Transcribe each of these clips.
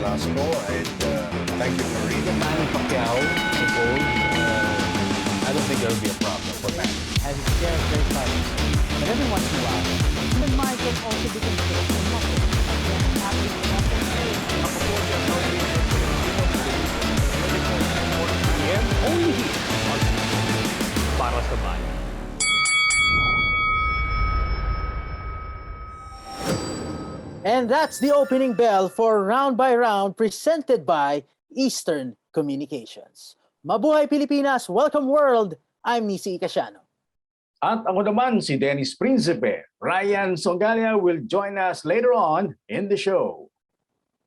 Carrasco, and thank you for reading. Manny Pacquiao, I told, I don't think there'll be a problem for Manny. Has its share of great fights. But every once in a while, human mind can also be controlled and muscle. Only here para sa bayan. And that's the opening bell for Round by Round presented by Eastern Communications. Mabuhay Pilipinas! Welcome world! I'm Nisi Icasiano. At ako naman si Dennis Principe. Ryan Sangaliya will join us later on in the show.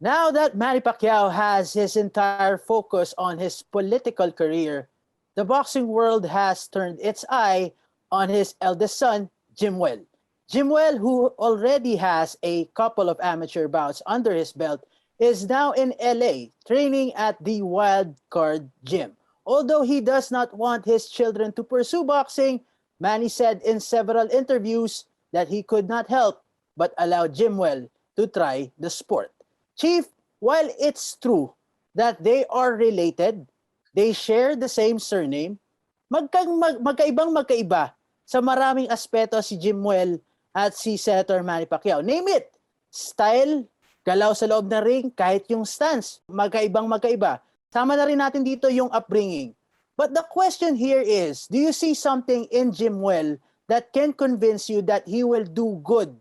Now that Manny Pacquiao has his entire focus on his political career, the boxing world has turned its eye on his eldest son, Jimwell. Jimwell, who already has a couple of amateur bouts under his belt, is now in LA training at the Wild Card Gym. Although he does not want his children to pursue boxing, Manny said in several interviews that he could not help but allow Jimwell to try the sport. Chief, while it's true that they are related, they share the same surname, magkaibang-magkaiba sa maraming aspeto si Jimwell at si Senator Manny Pacquiao. Name it, style, galaw sa loob ng ring, kahit yung stance, magkaibang-magkaiba. Sama na rin natin dito yung upbringing. But the question here is, do you see something in Jimwell that can convince you that he will do good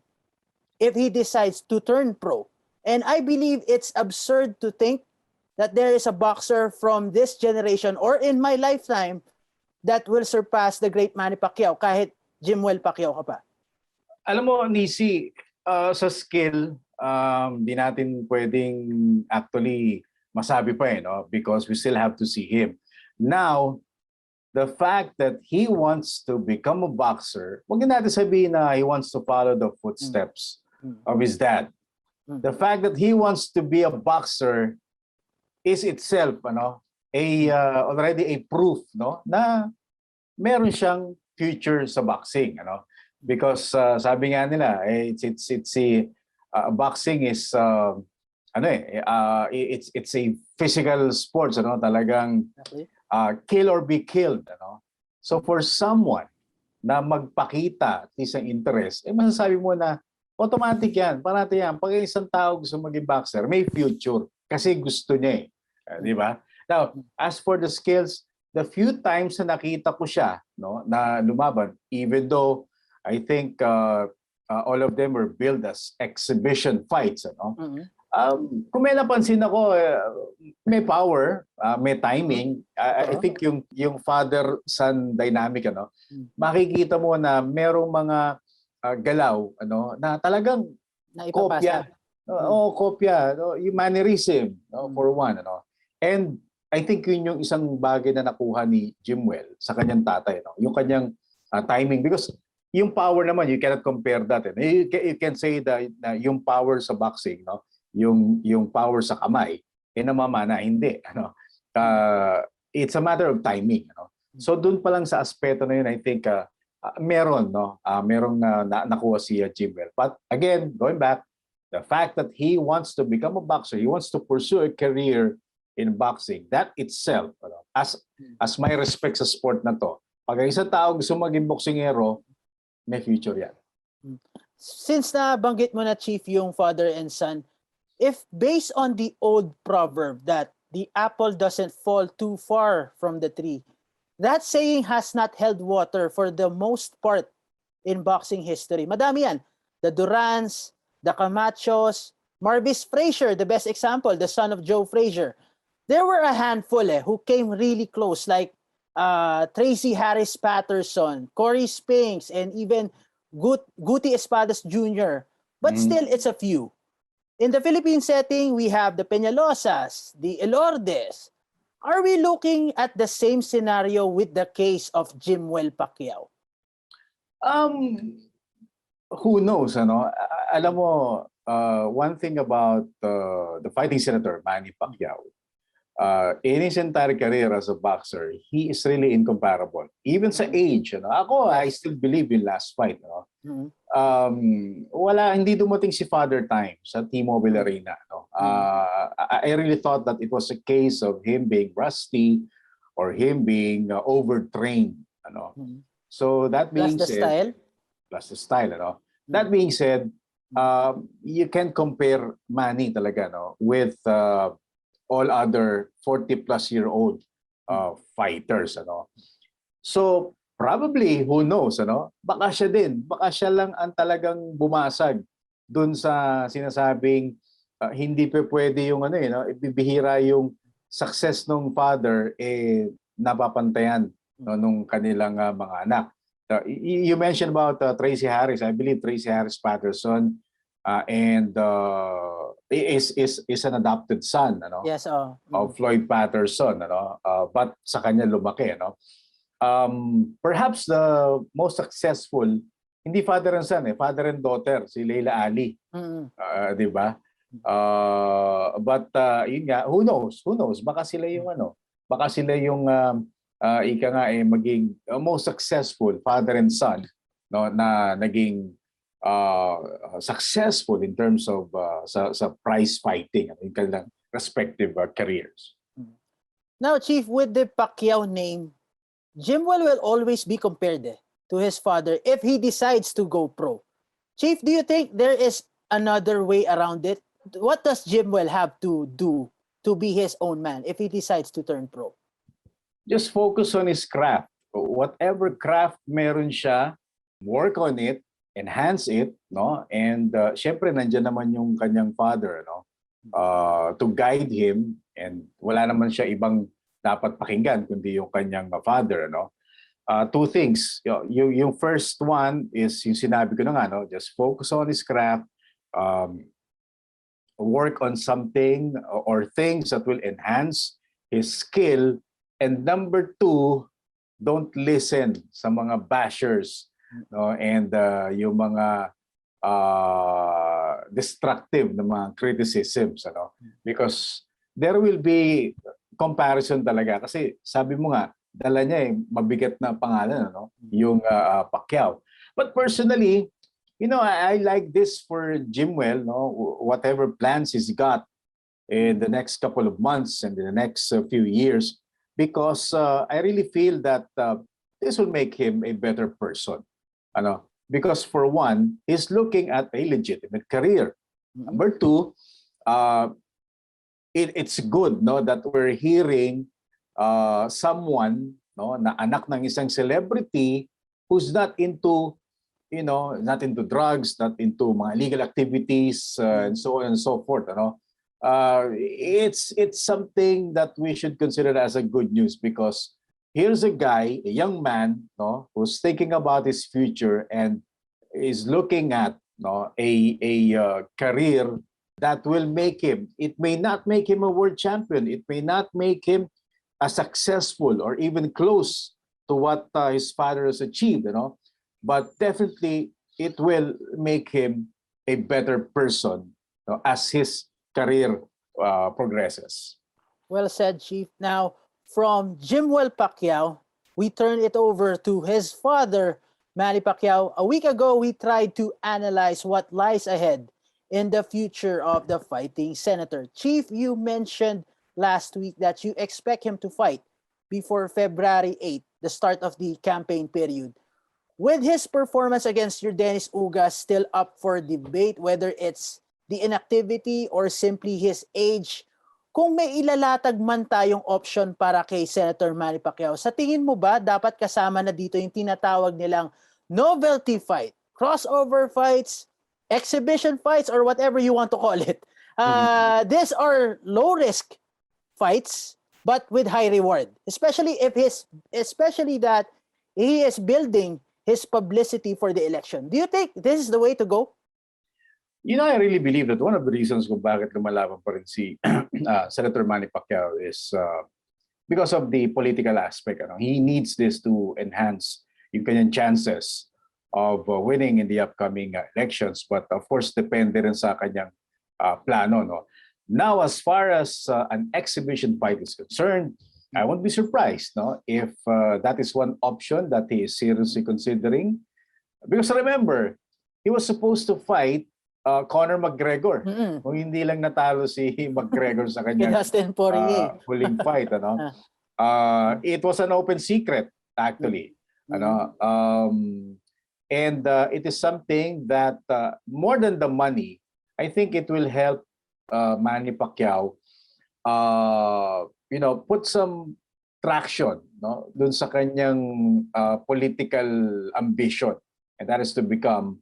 if he decides to turn pro? And I believe it's absurd to think that there is a boxer from this generation or in my lifetime that will surpass the great Manny Pacquiao kahit Jimwell Pacquiao ka pa. Alam mo, Nisi, sa skill, di natin pwedeng actually masabi pa no? Because we still have to see him. Now, the fact that he wants to become a boxer, wag natin sabihin na he wants to follow the footsteps of his dad. The fact that he wants to be a boxer is itself already a proof na meron siyang future sa boxing, because sabi nga nila boxing is it's a physical sports, talagang kill or be killed, so for someone na magpakita at least ang interest, masasabi mo na automatic yan, parati yan. Pag isang tao gusto maging boxer, may future. Kasi gusto niya di ba? Now, as for the skills, the few times na nakita ko siya na lumaban, even though I think all of them were billed as exhibition fights. Kung may napansin ako, may power, may timing. I think yung father-son dynamic, makikita mo na merong mga galaw na talagang kopya. Kopya, yung mannerism, for one, And I think yun yung isang bagay na nakuha ni Jimwell sa kanyang tatay, yung kanyang timing, because yung power naman you cannot compare that. You can say that yung power sa boxing, yung power sa kamay, namamana, hindi. It's a matter of timing. So dun pa lang sa aspeto na yun, I think merong nakuha si Jimwell. But again, going back, the fact that he wants to become a boxer, he wants to pursue a career in boxing, that itself, as my respect sa sport na to, pag isang tao gusto maging boksingero, may future yan. Since nabanggit mo na, Chief, yung father and son, if based on the old proverb that the apple doesn't fall too far from the tree, that saying has not held water for the most part in boxing history. Madami yan. The Durans, the Camachos, Marvis Frazier, the best example, the son of Joe Frazier. There were a handful who came really close, like Tracy Harris Patterson, Corey Spinks, and even Guti Espadas Jr. But still, it's a few. In the Philippine setting, we have the Peñalosas, the Elordes. Are we looking at the same scenario with the case of Jimwell Pacquiao? Who knows, Alam mo, one thing about the fighting senator, Manny Pacquiao, in his entire career as a boxer, he is really incomparable. Even sa age, ako, I still believe in last fight. Hindi dumating si Father Time sa T-Mobile Arena. I really thought that it was a case of him being rusty or him being overtrained. Ano? So that Plus being the said, style. plus the style. Ano? That being said, you can compare Manny talaga with all other 40-plus-year-old fighters. Ano? So probably, who knows, baka siya din, baka siya lang ang talagang bumasag dun sa sinasabing hindi pa pwede yung ibibihira yung success ng father napapantayan nung kanilang mga anak. You mentioned about Tracy Harris. I believe Tracy Harris Patterson and is an adopted son Yes, of Floyd Patterson, but sa kanya lumaki. Perhaps the most successful, hindi father and son, father and daughter, si Leila Ali. Di ba? But yun nga, who knows? Who knows? Baka sila yung baka sila yung ika nga maging most successful father and son na naging successful in terms of sa prize fighting in kanilang respective careers. Now, Chief, with the Pacquiao name, Jimwell will always be compared to his father if he decides to go pro. Chief, do you think there is another way around it? What does Jimwell have to do to be his own man if he decides to turn pro? Just focus on his craft. Whatever craft meron siya, work on it, enhance it, and syempre nandiyan naman yung kanyang father, to guide him, and wala naman siya ibang dapat pakinggan kundi yung kanyang father. Two things. Yung first one is yung sinabi ko na nga, just focus on his craft, work on something or things that will enhance his skill. And number two, don't listen sa mga bashers and yung mga destructive na mga criticisms. Because there will be comparison talaga. Kasi sabi mo nga, dala niya mabigat na pangalan, yung Pacquiao. But personally, I like this for Jimwell, whatever plans he's got in the next couple of months and in the next few years, because I really feel that this will make him a better person. Because for one, he's looking at a legitimate career. Number two, it's good that we're hearing someone na anak ng isang celebrity who's not into not into drugs, not into mga illegal activities, and so on and so forth. It's something that we should consider as a good news, because here's a guy, a young man, who's thinking about his future and is looking at a career that will make him. It may not make him a world champion. It may not make him as successful or even close to what his father has achieved. But definitely it will make him a better person as his career progresses. Well said, Chief. Now, from Jimwell Pacquiao, we turn it over to his father, Manny Pacquiao. A week ago, we tried to analyze what lies ahead in the future of the fighting senator. Chief, you mentioned last week that you expect him to fight before February 8th, the start of the campaign period. With his performance against your Dennis Ugas still up for debate, whether it's the inactivity or simply his age, kung may ilalatag man tayong option para kay Senator Manny Pacquiao, sa tingin mo ba dapat kasama na dito yung tinatawag nilang novelty fight, crossover fights, exhibition fights, or whatever you want to call it? These are low-risk fights, but with high reward, especially that he is building his publicity for the election. Do you think this is the way to go? I really believe that one of the reasons kung bakit lumalaban pa rin si Senator Manny Pacquiao is because of the political aspect. He needs this to enhance yung kanyang chances of winning in the upcoming elections. But of course, depende rin sa kanyang plano. Now, as far as an exhibition fight is concerned, I won't be surprised if that is one option that he is seriously considering. Because remember, he was supposed to fight Conor McGregor. Mm-mm. Kung hindi lang natalo si McGregor sa Kay kanyang Dustin Poirier. huling fight, ano? It was an open secret actually. Ano? And it is something that more than the money, I think it will help Manny Pacquiao put some traction, no, dun sa kanyang political ambition, and that is to become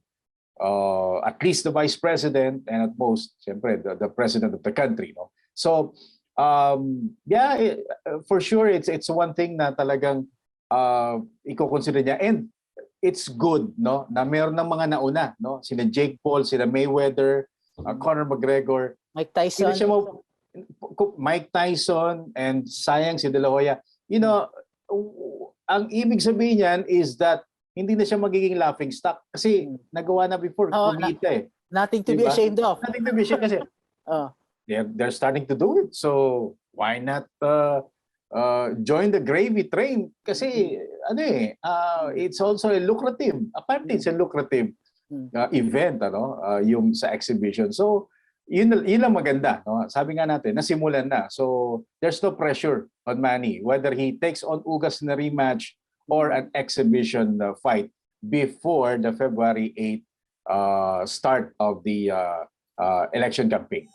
at least the vice president and at most, siyempre, the president of the country, no. So yeah, for sure it's one thing na talagang i-consider niya, and it's good, no, na meron ng mga nauna, no, sina Jake Paul, sina Mayweather, Conor McGregor, Mike hindi Tyson. siya Mike Tyson, and sayang si De La Hoya. Ang ibig sabihin niyan is that hindi na siya magiging laughing stock kasi nagawa na before, kumita eh. Nothing to be Diba? ashamed of. Nothing to be ashamed kasi they're starting to do it. So why not join the gravy train? Kasi it's also a lucrative. Apparently it's a lucrative event, yung sa exhibition. So yun lang maganda, no? Sabi nga natin, nasimulan na. So there's no pressure on Manny whether he takes on Ugas na rematch or an exhibition fight before the February 8 start of the election campaign.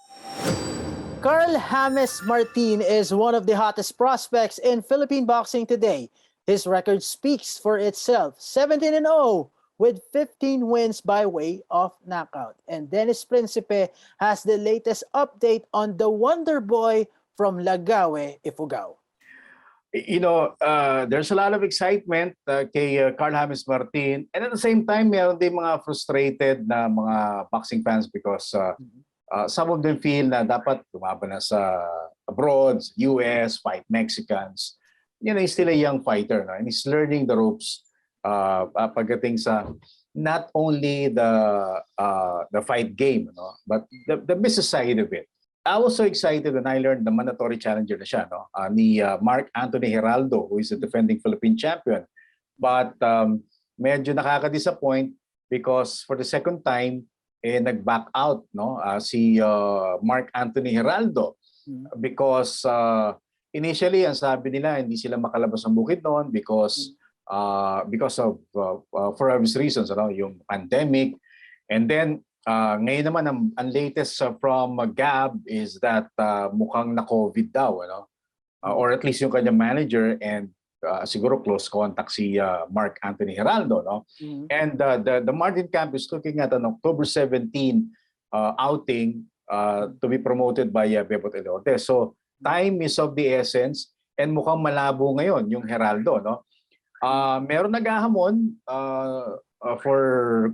Carl James Martin is one of the hottest prospects in Philippine boxing today. His record speaks for itself, 17-0 with 15 wins by way of knockout. And Dennis Principe has the latest update on the Wonder Boy from Lagawe, Ifugao. There's a lot of excitement kay Carl James Martin, and at the same time, meron din mga frustrated na mga boxing fans because some of them feel na dapat lumaban na sa abroad, US, fight Mexicans. He's still a young fighter, no? And he's learning the ropes pagdating sa not only the fight game, no, but the business side of it. I was so excited when I learned the mandatory challenger na siya, no, ni Mark Anthony Geraldo, who is a defending Philippine champion. But medyo nakaka-disappoint because for the second time nag-back out, no, si Mark Anthony Geraldo because initially ang sabi nila hindi sila makalabas ng bukid noon because of for obvious reasons, yung pandemic. And then ngayon naman ang latest from Gab is that mukhang na-COVID daw, or at least yung kanyang manager, and siguro close contact si Mark Anthony Geraldo, no? And the Martin camp is looking at an October 17 outing to be promoted by Bebot Elote. So time is of the essence, and mukhang malabo ngayon yung Geraldo, no? Meron naghahamon for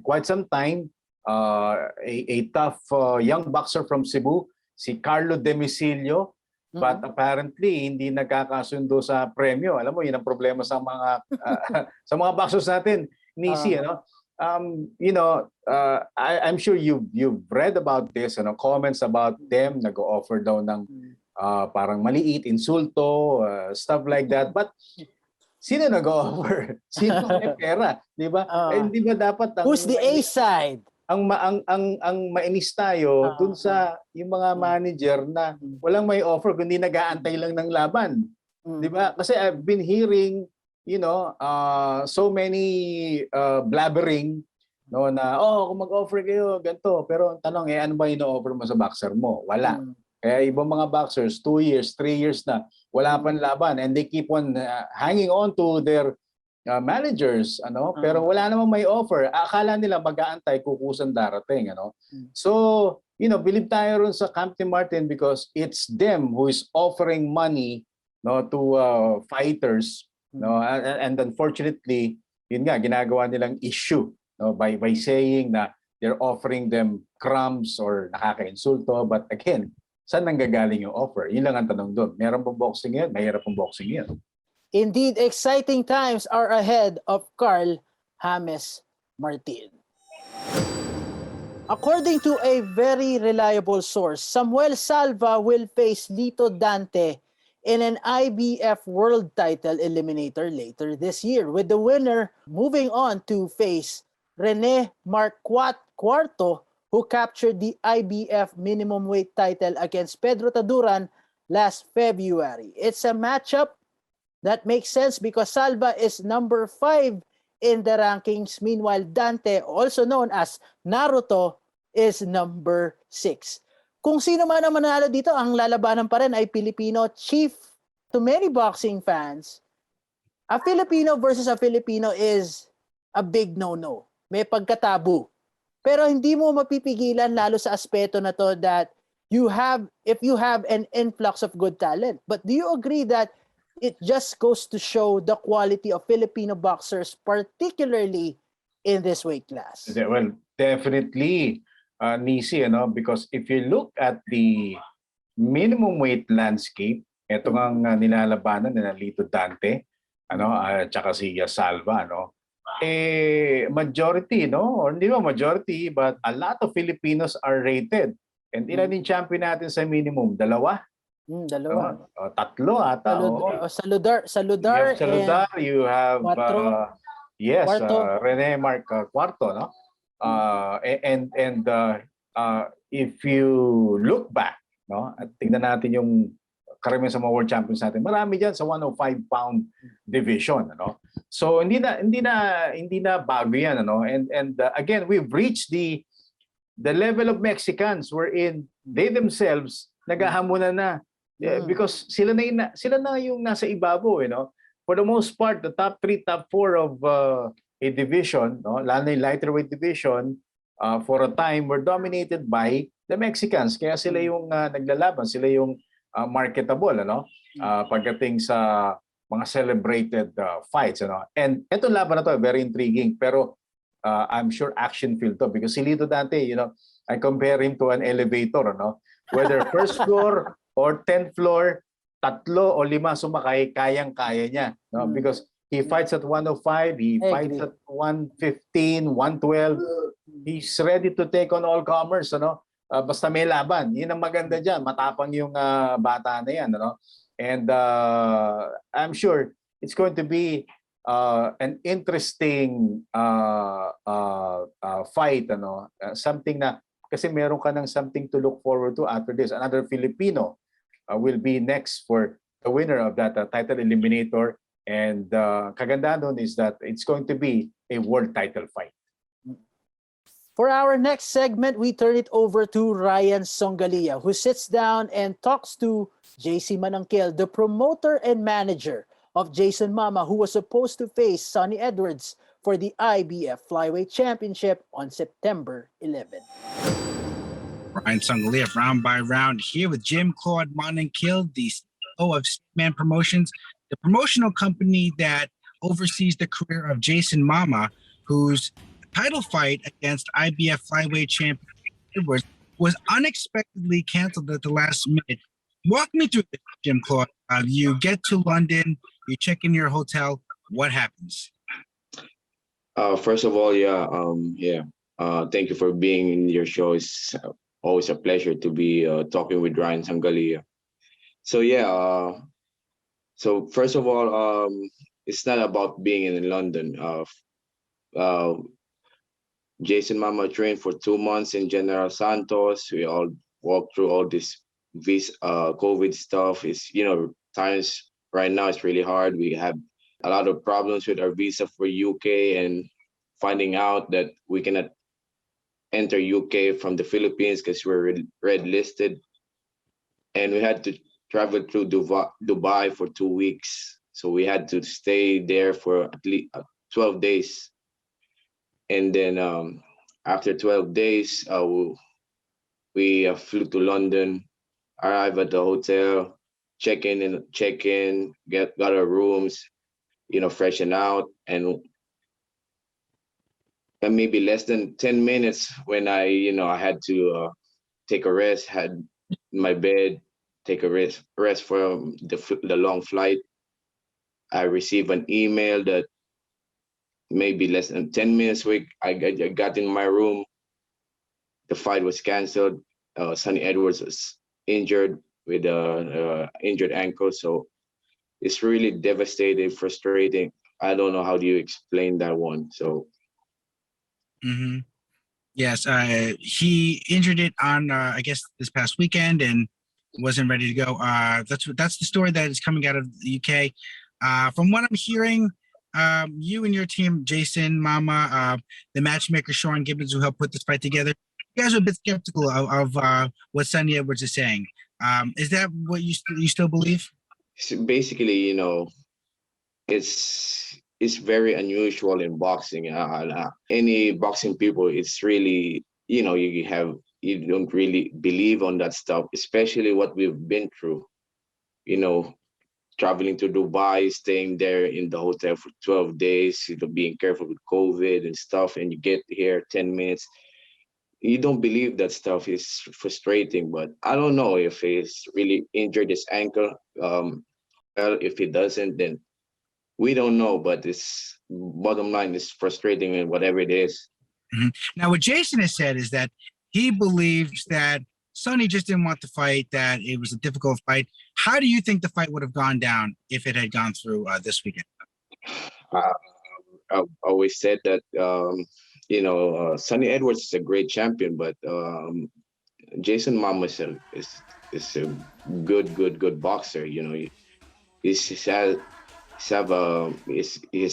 quite some time, a tough young boxer from Cebu, si Carlo Demicilio, but apparently hindi nagkakasundo sa premyo. Alam mo, yun ang problema sa mga sa mga boxers natin, Nisi, I'm sure you've read about this, comments about them, nag-offer daw ng parang maliit, insulto, stuff like that. But sino nag-offer? Sino may pera, 'di ba? Hindi ba dapat who's the A side? Ang mainis tayo dun sa yung mga manager na walang may offer kundi nag-aantay lang ng laban. 'Di ba? Kasi I've been hearing, so many blabbering, no, na kung mag-offer kayo ganito, pero ang tanong ano ba ino-offer mo sa boxer mo? Wala. Kaya ibang mga boxers 2 years, 3 years na wala pang laban, and they keep on hanging on to their managers, pero wala namang may offer. Akala nila mag-aantay kukusan darating, So, believe tayo ron sa Captain Martin because it's them who is offering money, no, to fighters, no, and unfortunately, yun nga ginagawa nilang issue, no, by saying na they're offering them crumbs or nakaka-insulto, but again, saan nanggagaling yung offer? Yun lang ang tanong doon. Meron pong boxing yan? Mahirap pong boxing yan. Indeed, exciting times are ahead of Carl James Martin. According to a very reliable source, Samuel Salva will face Lito Dante in an IBF World Title Eliminator later this year, with the winner moving on to face Rene Marquardt who captured the IBF minimum weight title against Pedro Taduran last February. It's a matchup that makes sense because Salva is number 5 in the rankings. Meanwhile, Dante, also known as Naruto, is number 6. Kung sino man ang manalo dito, ang lalabanan pa rin ay Filipino. Chief, to many boxing fans, a Filipino versus a Filipino is a big no-no. May pagkatabu. Pero hindi mo mapipigilan lalo sa aspeto na to that if you have an influx of good talent. But do you agree that it just goes to show the quality of Filipino boxers, particularly in this weight class? Well, definitely, Nisi, because if you look at the minimum weight landscape, ito ang nilalabanan ni Lito Dante, tsaka si Salva, majority, or hindi ba majority, but a lot of Filipinos are rated. And ilan yung champion natin sa minimum? Dalawa? Dalawa. Tatlo ata. Saludar, you have Cuatro. Cuarto. Rene Mark Cuarto, no? If you look back, at tingnan natin yung karamihan sa mga world champions natin, marami diyan sa 105-pound division, So hindi na bago yan, again, we've reached the level of Mexicans wherein they themselves naghahamunan na. Because sila na yung nasa ibabaw, For the most part, the top 3, top 4 of a division, lalo na yung lighter weight division, for a time were dominated by the Mexicans. Kaya sila yung naglalaban, sila yung marketable, pagdating sa mga celebrated fights, And etong laban na to, very intriguing, pero I'm sure action-filled to because si Lito Dante, I compare him to an elevator, Whether first floor or 10th floor, 3 o 5 sumakay, kayang-kaya niya. Because he fights at 105, he fights at 115, 112. He's ready to take on all comers, basta may laban. Yun ang maganda dyan. Matapang yung bata na yan. And I'm sure it's going to be an interesting fight. Something na, kasi meron ka ng something to look forward to after this. Another Filipino will be next for the winner of that title eliminator. And kagandahan doon is that it's going to be a world title fight. For our next segment, we turn it over to Ryan Sangaliya, who sits down and talks to JC Manangkil, the promoter and manager of Jason Mama, who was supposed to face Sonny Edwards for the IBF Flyweight Championship on September 11. Ryan Sangaliya, round by round, here with Jim Claude Manangkil, the CEO of Man Promotions, the promotional company that oversees the career of Jason Mama, whose title fight against IBF Flyweight Champion Edwards was unexpectedly canceled at the last minute. Walk me through this, Jim Claude. You get to London, you check in your hotel. What happens? First of all, thank you for being in your show. It's always a pleasure to be talking with Ryan Sangaliya. So first of all, it's not about being in London. Jason Mama trained for 2 months in General Santos. We all walked through all this COVID stuff. It's, times right now it's really hard. We have a lot of problems with our visa for UK and finding out that we cannot enter UK from the Philippines because we're red listed. And we had to travel through Dubai for 2 weeks. So we had to stay there for at least 12 days. And then after 12 days, we flew to London, arrived at the hotel, check in, got our rooms, freshen out, and maybe less than 10 minutes when I had to take a rest, had my bed, take a rest from the long flight. I received an email that maybe less than 10 minutes I got in my room. The fight was canceled. Sonny Edwards was injured with an injured ankle. So it's really devastating, frustrating. I don't know how do you explain that one. So. Mm-hmm. Yes, he injured it on I guess this past weekend and wasn't ready to go. That's the story that is coming out of the UK. From what I'm hearing, you and your team, Jason, Mama, the matchmaker Sean Gibbons, who helped put this fight together, you guys are a bit skeptical of what Sonny Edwards is saying. Is that what you still believe? So basically, you know, it's very unusual in boxing. Any boxing people, it's really, you know, you don't really believe on that stuff, especially what we've been through. You know, traveling to Dubai, staying there in the hotel for 12 days, you know, being careful with COVID and stuff, and you get here 10 minutes. You don't believe that stuff is frustrating, but I don't know if he's really injured his ankle. Well, if he doesn't, then we don't know, but it's bottom line is frustrating and whatever it is. Mhm. Now, what Jason has said is that he believes that Sonny just didn't want the fight, that it was a difficult fight. How do you think the fight would have gone down if it had gone through this weekend? Uh, I've always said that you know, Sonny Edwards is a great champion, but Jason Mama is a good boxer. You know, he's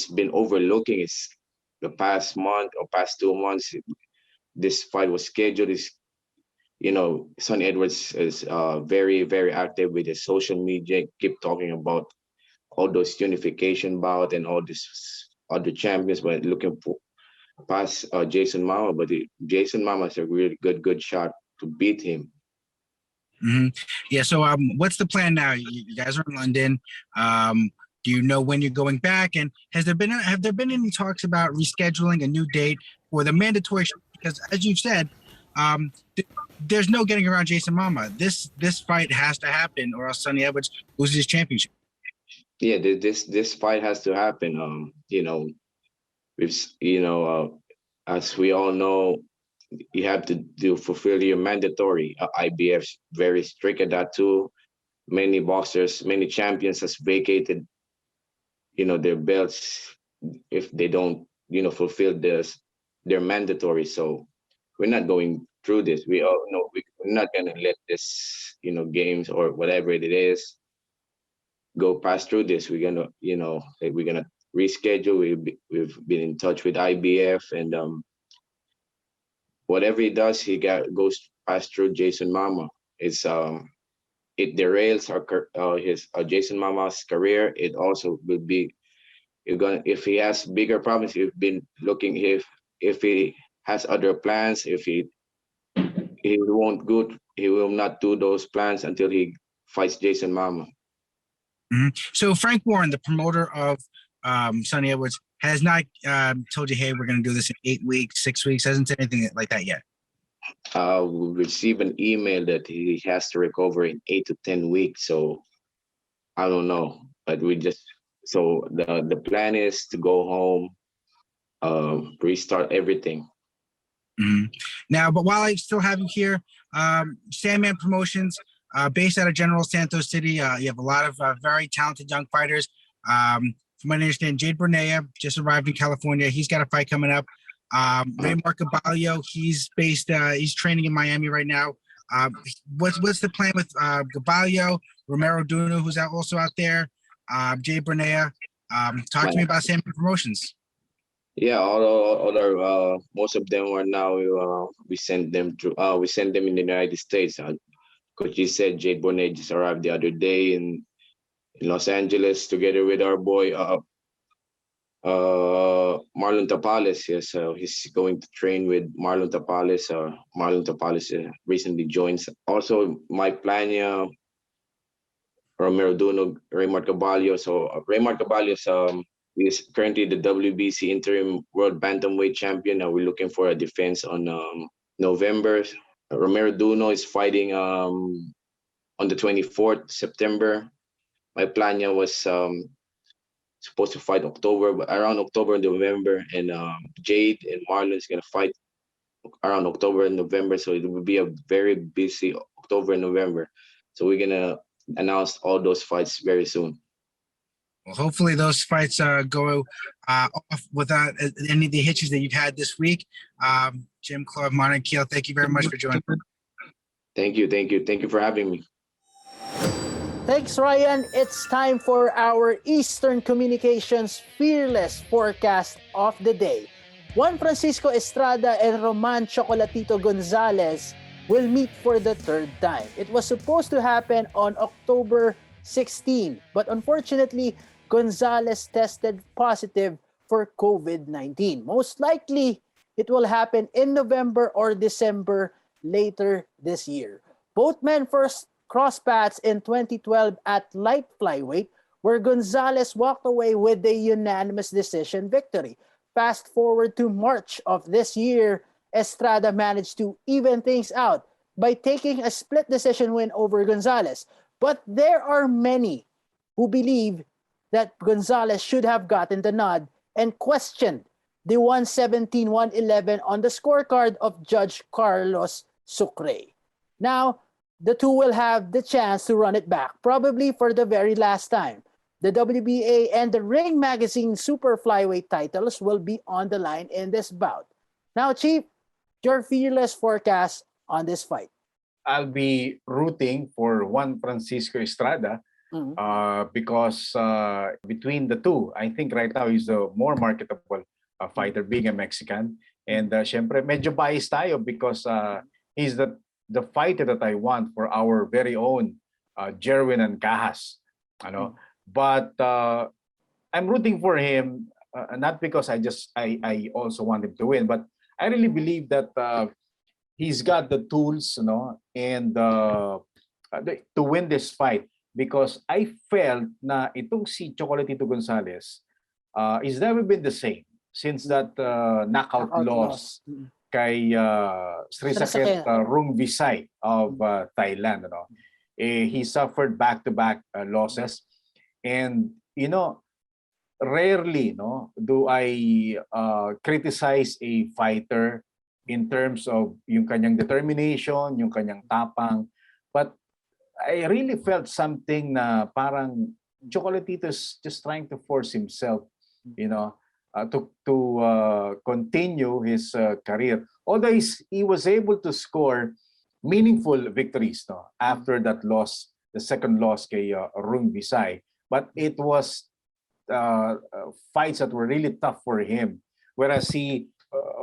been overlooking his the past month or past 2 months. This fight was scheduled. Is you know, Sonny Edwards is very active with his social media. Keep talking about all those unification bout and all these other champions, but looking for past Jason Mama. But Jason Mama is a really good shot to beat him. Mm-hmm. Yeah. So, what's the plan now? You guys are in London. Do you know when you're going back? And have there been any talks about rescheduling a new date for the mandatory? Because as you've said, there's no getting around Jason Mama. This fight has to happen, or else Sonny Edwards loses his championship. Yeah, this fight has to happen. You know, as we all know, you have to fulfill your mandatory. IBF's very strict at that too. Many boxers, many champions has vacated, you know, their belts if they don't, you know, fulfill their mandatory. So we're not going through this. We all know we're not gonna let this, you know, games or whatever it is go past through this. We're gonna, you know, we're gonna reschedule. We've been in touch with IBF, and whatever he does, goes past through Jason Mama. It's it derails his Jason Mama's career. It also will be you're gonna if he has bigger problems. You've been looking if he has other plans. If he won't good, he will not do those plans until he fights Jason Mama. Mm-hmm. So Frank Warren, the promoter of Sonny Edwards, has not told you, hey, we're going to do this in 8 weeks, 6 weeks. Hasn't said anything like that yet. We received an email that he has to recover in 8 to 10 weeks. So I don't know, but so the plan is to go home, restart everything. Mm-hmm. Now, but while I still have you here, Sandman Promotions, based out of General Santos City, you have a lot of very talented young fighters. From what I understand, Jade Bernea just arrived in California. He's got a fight coming up. Ray Marcaballo, he's training in Miami right now. What's the plan with Gaballo, Romero Duno, who's also out there, Jade Bernea? Talk to me about Sandman Promotions. Yeah, all our most of them are now. We send them in the United States. Coach, you said Jade Bernea just arrived the other day in Los Angeles together with our boy Marlon Tapales. Yes, he's going to train with Marlon Tapales. Marlon Tapales recently joined. Also, Mike Plania, Romero Duno, Ray Marcaballo. So Ray Marcaballo is currently the WBC interim world bantamweight champion. Now we're looking for a defense on November. Romero Duno is fighting on the 24th September. My Plania was supposed to fight around October and November, and Jade and Marlon is gonna fight around October and November. So it will be a very busy October and November. So we're gonna announce all those fights very soon. Well, hopefully those fights go off without any of the hitches that you've had this week. Jim Claude Montekiel, thank you very much for joining. Thank you, thank you, thank you for having me. Thanks, Ryan. It's time for our Eastern Communications Fearless Forecast of the Day. Juan Francisco Estrada and Roman Chocolatito Gonzalez will meet for the third time. It was supposed to happen on October 16, but unfortunately, Gonzalez tested positive for COVID-19. Most likely, it will happen in November or December later this year. Both men first crossed paths in 2012 at light flyweight, where Gonzalez walked away with a unanimous decision victory. Fast forward to March of this year, Estrada managed to even things out by taking a split decision win over Gonzalez. But there are many who believe that Gonzalez should have gotten the nod and questioned the 117-111 on the scorecard of Judge Carlos Sucre. Now, the two will have the chance to run it back, probably for the very last time. The WBA and the Ring Magazine Super Flyweight titles will be on the line in this bout. Now, Chief, your fearless forecast on this fight. I'll be rooting for Juan Francisco Estrada because between the two, I think right now he's the more marketable fighter, being a Mexican. And syempre, medyo biased tayo because he's the fighter that I want for our very own Jerwin and Cajas. Ano? But I'm rooting for him not because I also want him to win, but I really believe that he's got the tools, and to win this fight, because I felt na itong si Chocolatito Gonzalez is never been the same since that knockout loss kay Srisakit Rungvisai of Thailand. He suffered back-to-back losses, and rarely do I criticize a fighter in terms of yung kanyang determination, yung kanyang tapang, but I really felt something na parang Chocolatito is just trying to force himself, to continue his career. Although he was able to score meaningful victories after that loss, the second loss kay Rungvisai, but it was fights that were really tough for him. Whereas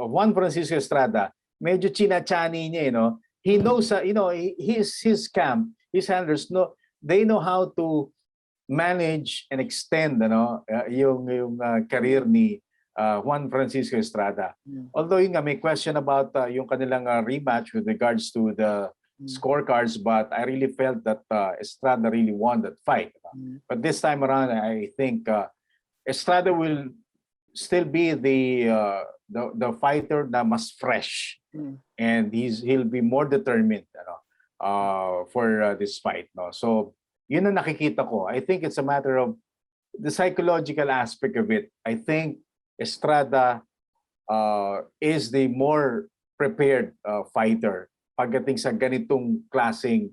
Juan Francisco Estrada, medyo chinachani niya, he knows, his camp, his handlers, they know how to manage and extend, yung career ni Juan Francisco Estrada. Although may question about yung kanilang rematch with regards to the scorecards, but I really felt that Estrada really won that fight. But this time around, I think Estrada will still be the fighter na mas fresh, and he'll be more determined for this fight. So yun ang nakikita ko. I think it's a matter of the psychological aspect of it. I think Estrada is the more prepared fighter pagdating sa ganitong klaseng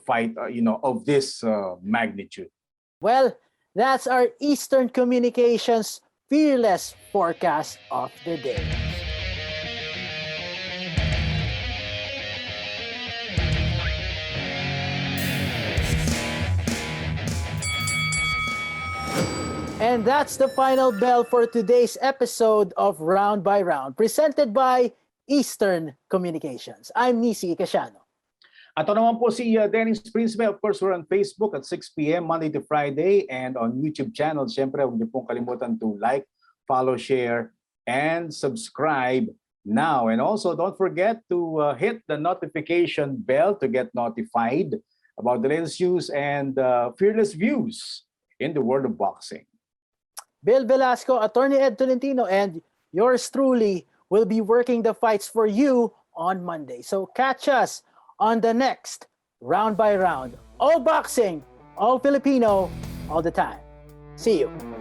fight, of this magnitude. Well, that's our Eastern Communications Fearless Forecast of the Day. And that's the final bell for today's episode of Round by Round, presented by Eastern Communications. I'm Nisi Casiano. Ato naman po si Dennis Principe. Of course, we're on Facebook at 6 p.m. Monday to Friday, and on YouTube channel. Siyempre, huwag niyo pong kalimutan to like, follow, share, and subscribe now. And also, don't forget to hit the notification bell to get notified about the latest news and fearless views in the world of boxing. Bill Velasco, Attorney Ed Tolentino, and yours truly will be working the fights for you on Monday. So catch us on the next Round by Round. All boxing, all Filipino, all the time. See you.